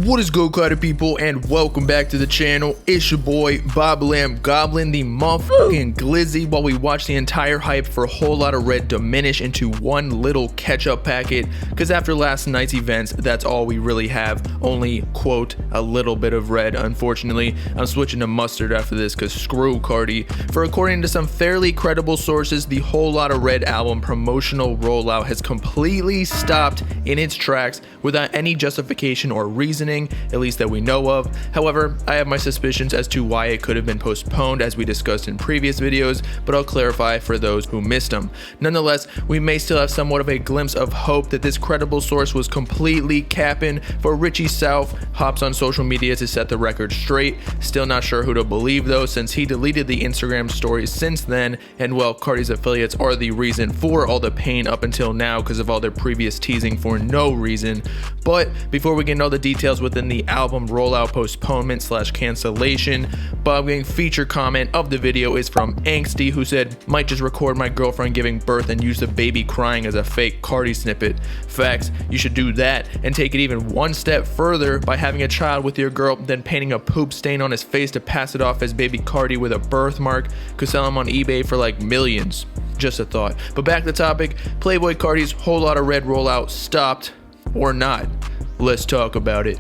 What is good, Carti people, and welcome back to the channel. It's your boy Bobbalam gobbling the motherfucking glizzy while we watch the entire hype for a whole lot of red diminish into one little ketchup packet, because after last night's events, that's all we really have, only quote a little bit of red. Unfortunately, I'm switching to mustard after this because screw Carti. For according to some fairly credible sources, the whole lot of red album promotional rollout has completely stopped in its tracks without any justification or reasoning, at least that we know of. However, I have my suspicions as to why it could have been postponed, as we discussed in previous videos, but I'll clarify for those who missed them. Nonetheless, we may still have somewhat of a glimpse of hope that this credible source was completely capping, for Richie South hops on social media to set the record straight. Still not sure who to believe though, since he deleted the Instagram stories since then, and well, Carti's affiliates are the reason for all the pain up until now because of all their previous teasing for no reason. But before we get into all the details within the album rollout postponement / cancellation, Bob Gang feature comment of the video is from Angsty, who said, "Might just record my girlfriend giving birth and use the baby crying as a fake Carti snippet. Facts, you should do that and take it even one step further by having a child with your girl, then painting a poop stain on his face to pass it off as baby Carti with a birthmark. Could sell him on eBay for like millions." Just a thought. But back to the topic, Playboi Carti's whole lot of red rollout stopped or not. Let's talk about it.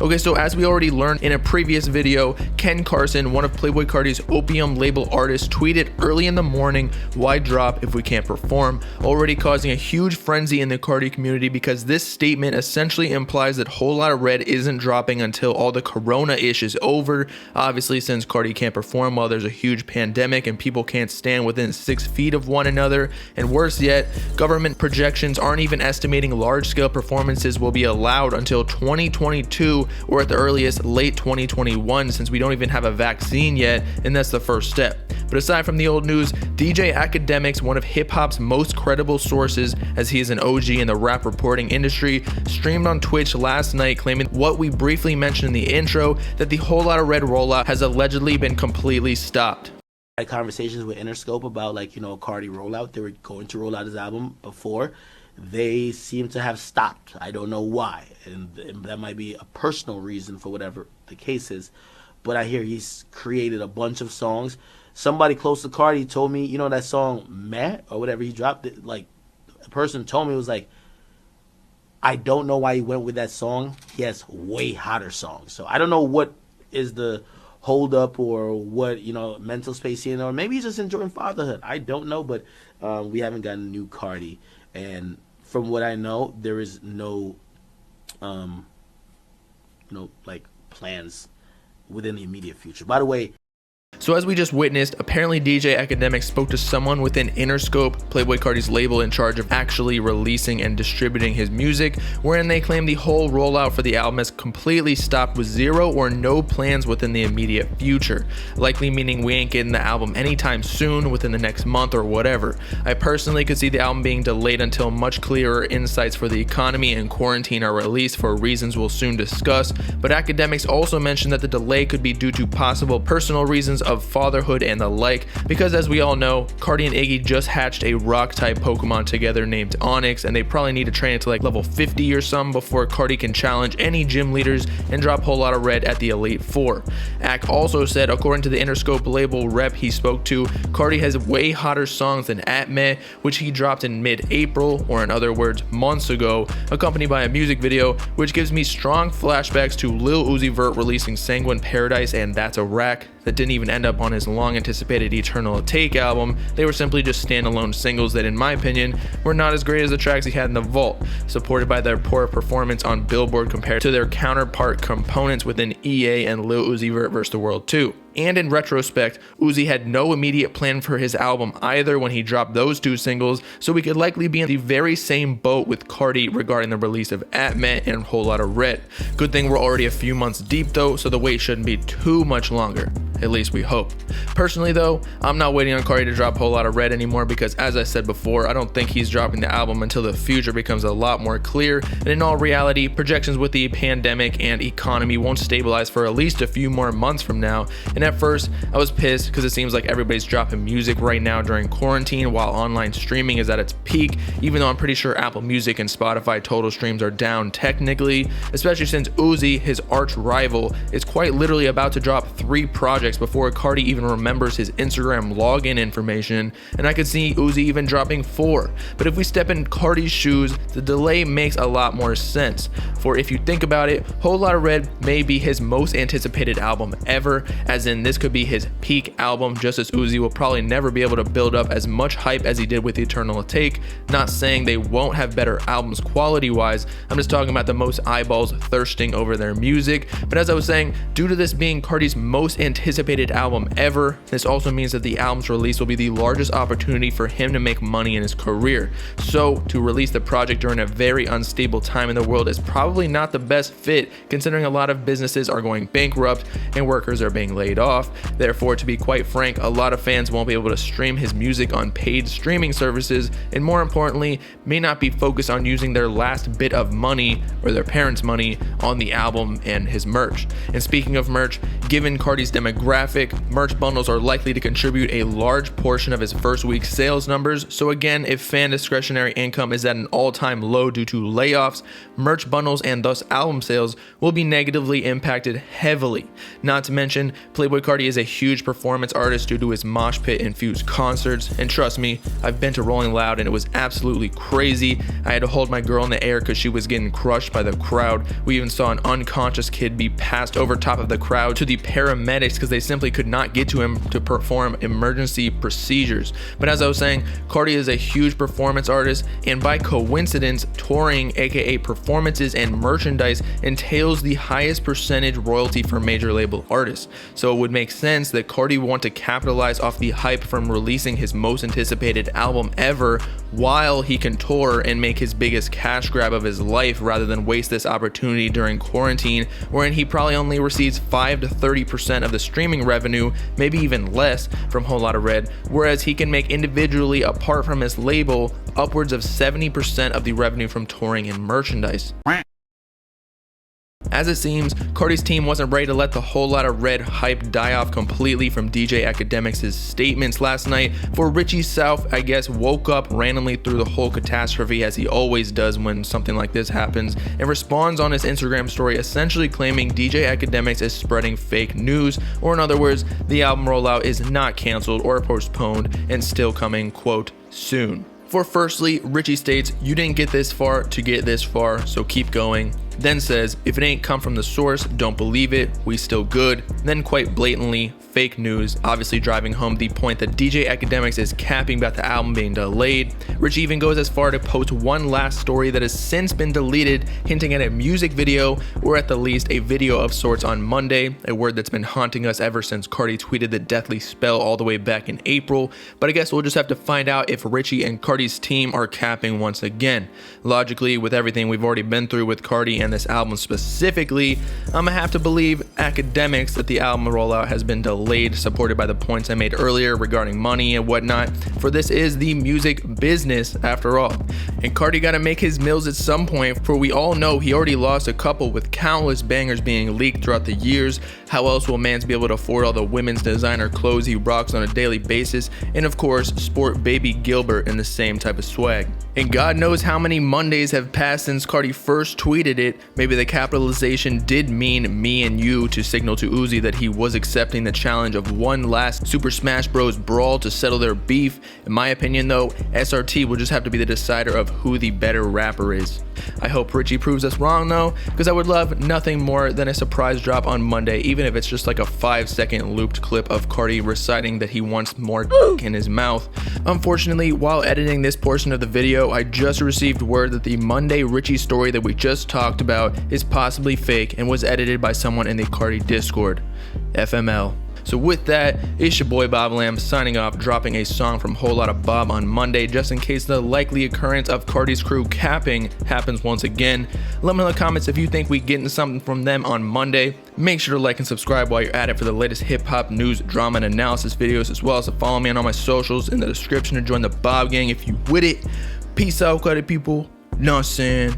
Okay, so as we already learned in a previous video, Ken Carson, one of Playboi Carti's Opium label artists, tweeted early in the morning, "Why drop if we can't perform?" already causing a huge frenzy in the Carti community, because this statement essentially implies that Whole Lotta Red isn't dropping until all the corona-ish is over. Obviously, since Carti can't perform while there's a huge pandemic and people can't stand within 6 feet of one another, and worse yet, government projections aren't even estimating large-scale performances will be allowed until 2022, or at the earliest late 2021, since we don't even have a vaccine yet, and that's the first step. But aside from the old news, DJ Academics, one of hip-hop's most credible sources, as he is an OG in the rap reporting industry, streamed on Twitch last night claiming what we briefly mentioned in the intro, that the Whole Lotta Red rollout has allegedly been completely stopped. I had conversations with Interscope about, like, Carti rollout. They were going to roll out his album before. They seem to have stopped. I don't know why, and that might be a personal reason for whatever the case is, but I hear he's created a bunch of songs. Somebody close to Carti told me, that song Meh or whatever he dropped, like, a person told me, it was like, I don't know why he went with that song. He has way hotter songs. So I don't know what is the hold up, or what, mental space he in, or maybe he's just enjoying fatherhood. I don't know, but we haven't gotten a new Carti. And from what I know, there is no, like, plans within the immediate future. By the way, so as we just witnessed, apparently DJ Academics spoke to someone within Interscope, Playboi Carti's label in charge of actually releasing and distributing his music, wherein they claim the whole rollout for the album has completely stopped with zero or no plans within the immediate future, likely meaning we ain't getting the album anytime soon, within the next month or whatever. I personally could see the album being delayed until much clearer insights for the economy and quarantine are released, for reasons we'll soon discuss, but Academics also mentioned that the delay could be due to possible personal reasons of fatherhood and the like, because as we all know, Carti and Iggy just hatched a rock type Pokemon together named Onyx, and they probably need to train it to like level 50 or something before Carti can challenge any gym leaders and drop Whole Lotta Red at the Elite Four. Ack also said, according to the Interscope label rep he spoke to, Carti has way hotter songs than Atme, which he dropped in mid-April, or in other words, months ago, accompanied by a music video, which gives me strong flashbacks to Lil Uzi Vert releasing Sanguine Paradise and That's a Rack, that didn't even end up on his long anticipated Eternal Take album. They were simply just standalone singles that, in my opinion, were not as great as the tracks he had in the vault, supported by their poor performance on Billboard compared to their counterpart components within EA and Lil Uzi Vert vs. the World 2. And in retrospect, Uzi had no immediate plan for his album either when he dropped those two singles, so we could likely be in the very same boat with Carti regarding the release of Atme and Whole Lotta Red. Good thing we're already a few months deep though, so the wait shouldn't be too much longer. At least we hope. Personally though, I'm not waiting on Carti to drop Whole Lotta Red anymore, because as I said before, I don't think he's dropping the album until the future becomes a lot more clear, and in all reality, projections with the pandemic and economy won't stabilize for at least a few more months from now, and at first, I was pissed because it seems like everybody's dropping music right now during quarantine while online streaming is at its peak, even though I'm pretty sure Apple Music and Spotify total streams are down technically, especially since Uzi, his arch rival, is quite literally about to drop 3 projects before Carti even remembers his Instagram login information, and I could see Uzi even dropping 4. But if we step in Carti's shoes, the delay makes a lot more sense. For if you think about it, Whole Lotta Red may be his most anticipated album ever, as in this could be his peak album, just as Uzi will probably never be able to build up as much hype as he did with Eternal Take. Not saying they won't have better albums quality wise, I'm just talking about the most eyeballs thirsting over their music. But as I was saying, due to this being Carti's most anticipated album ever, this also means that the album's release will be the largest opportunity for him to make money in his career. So to release the project during a very unstable time in the world is probably not the best fit, considering a lot of businesses are going bankrupt and workers are being laid off. Therefore, to be quite frank, a lot of fans won't be able to stream his music on paid streaming services, and more importantly, may not be focused on using their last bit of money or their parents' money on the album and his merch. And speaking of merch, given Carti's demographic, merch bundles are likely to contribute a large portion of his first week's sales numbers. So again, if fan discretionary income is at an all-time low due to layoffs, merch bundles and thus album sales will be negatively impacted heavily. Not to mention, Playboi Carti is a huge performance artist due to his mosh pit infused concerts, and trust me, I've been to Rolling Loud and it was absolutely crazy. I had to hold my girl in the air because she was getting crushed by the crowd. We even saw an unconscious kid be passed over top of the crowd to the paramedics because they simply could not get to him to perform emergency procedures. But as I was saying, Carti is a huge performance artist, and by coincidence, touring, aka performances and merchandise, entails the highest percentage royalty for major label artists. So it would make sense that Carti would want to capitalize off the hype from releasing his most anticipated album ever while he can tour and make his biggest cash grab of his life, rather than waste this opportunity during quarantine, wherein he probably only receives 5 to 30% of the streaming revenue, maybe even less, from Whole Lotta Red, whereas he can make individually, apart from his label, upwards of 70% of the revenue from touring and merchandise. As it seems, Carti's team wasn't ready to let the Whole Lotta Red hype die off completely from DJ Akademiks' statements last night, for Richie South, I guess, woke up randomly through the whole catastrophe, as he always does when something like this happens, and responds on his Instagram story essentially claiming DJ Akademiks is spreading fake news, or in other words, the album Rollout is not canceled or postponed and still coming, quote, soon. For firstly, Richie states, "You didn't get this far to get this far, so keep going." Then says, "If it ain't come from the source, don't believe it, we still good." Then quite blatantly, fake news, obviously driving home the point that DJ Akademiks is capping about the album being delayed. Rich even goes as far to post one last story that has since been deleted, hinting at a music video, or at the least a video of sorts, on Monday, a word that's been haunting us ever since Carti tweeted the deathly spell all the way back in April. But I guess we'll just have to find out if Richie and Carti's team are capping once again. Logically, with everything we've already been through with Carti and this album specifically, I'm gonna have to believe Akademiks that the album Rollout has been delayed, supported by the points I made earlier regarding money and whatnot, for this is the music business after all. And Carti gotta make his mills at some point, for we all know he already lost a couple with countless bangers being leaked throughout the years. How else will mans be able to afford all the women's designer clothes he rocks on a daily basis, and of course sport baby Gilbert in the same type of swag? And God knows how many Mondays have passed since Carti first tweeted it. Maybe the capitalization did mean me and you, to signal to Uzi that he was accepting the challenge of one last Super Smash Bros. Brawl to settle their beef. In my opinion though, SRT will just have to be the decider of who the better rapper is. I hope Richie proves us wrong though, because I would love nothing more than a surprise drop on Monday, even if it's just like a 5-second looped clip of Carti reciting that he wants more in his mouth. Unfortunately, while editing this portion of the video, I just received word that the Monday Richie story that we just talked about is possibly fake and was edited by someone in the Carti Discord. FML. So with that, it's your boy Bobbalam signing off, dropping a song from Whole Lotta Bob on Monday, just in case the likely occurrence of Carti's crew capping happens once again. Let me know in the comments if you think we getting something from them on Monday. Make sure to like and subscribe while you're at it for the latest hip-hop news, drama, and analysis videos, as well as to follow me on all my socials in the description to join the Bob Gang if you with it. Peace out, Carti people. Know what I'm saying?